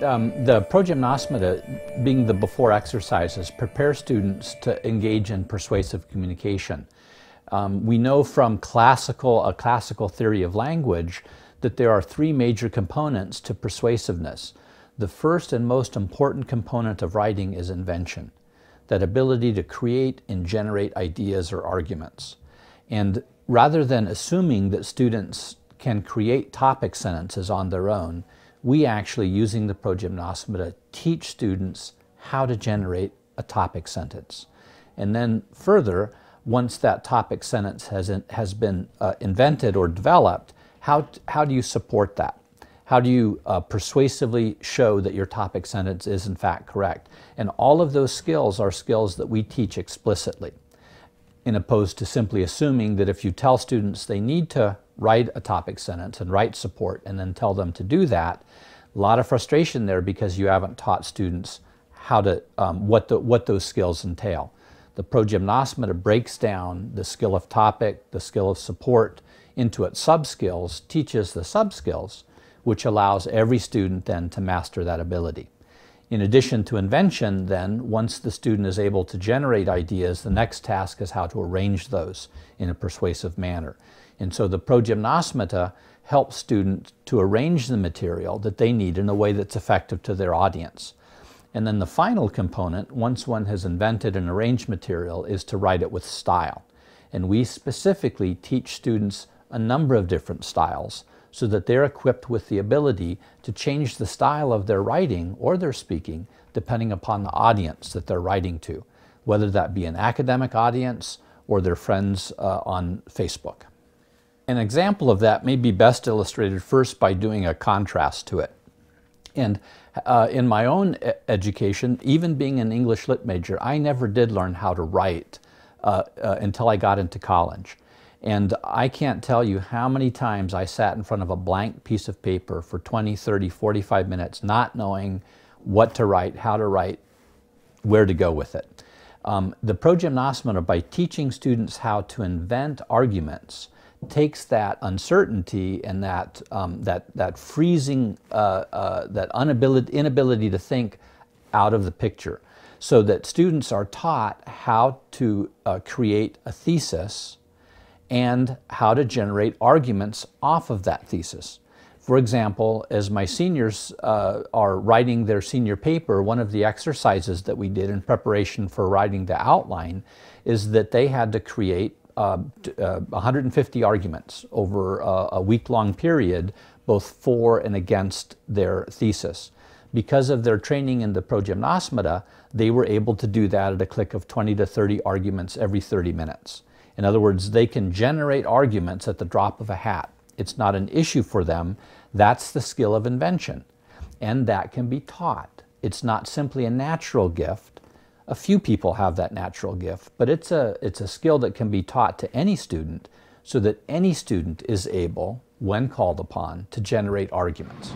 The Progymnasmata, being the before exercises, prepare students to engage in persuasive communication. We know from a classical theory of language that there are three major components to persuasiveness. The first and most important component of writing is invention, that ability to create and generate ideas or arguments. And rather than assuming that students can create topic sentences on their own, we actually, using the Progymnasmata, teach students how to generate a topic sentence. And then further, once that topic sentence has been invented or developed, how do you support that? How do you persuasively show that your topic sentence is in fact correct? And all of those skills are skills that we teach explicitly, in opposed to simply assuming that if you tell students they need to write a topic sentence and write support and then tell them to do that, a lot of frustration there because you haven't taught students how to, what those skills entail. The Progymnasmata breaks down the skill of topic, the skill of support into its sub-skills, teaches the sub-skills, which allows every student then to master that ability. In addition to invention, then, once the student is able to generate ideas, the next task is how to arrange those in a persuasive manner. And so the Progymnasmata helps students to arrange the material that they need in a way that's effective to their audience. And then the final component, once one has invented and arranged material, is to write it with style. And we specifically teach students a number of different styles so that they're equipped with the ability to change the style of their writing or their speaking depending upon the audience that they're writing to, whether that be an academic audience or their friends on Facebook. An example of that may be best illustrated first by doing a contrast to it. And in my own education, even being an English Lit major, I never did learn how to write until I got into college. And I can't tell you how many times I sat in front of a blank piece of paper for 20, 30, 45 minutes, not knowing what to write, how to write, where to go with it. The Progymnasmata, by teaching students how to invent arguments, takes that uncertainty and that freezing, that inability to think out of the picture, so that students are taught how to create a thesis and how to generate arguments off of that thesis. For example, as my seniors are writing their senior paper, one of the exercises that we did in preparation for writing the outline is that they had to create 150 arguments over a week-long period, both for and against their thesis. Because of their training in the Progymnasmata, they were able to do that at a click of 20 to 30 arguments every 30 minutes. In other words, they can generate arguments at the drop of a hat. It's not an issue for them. That's the skill of invention. And that can be taught. It's not simply a natural gift. A few people have that natural gift, but it's a skill that can be taught to any student so that any student is able, when called upon, to generate arguments.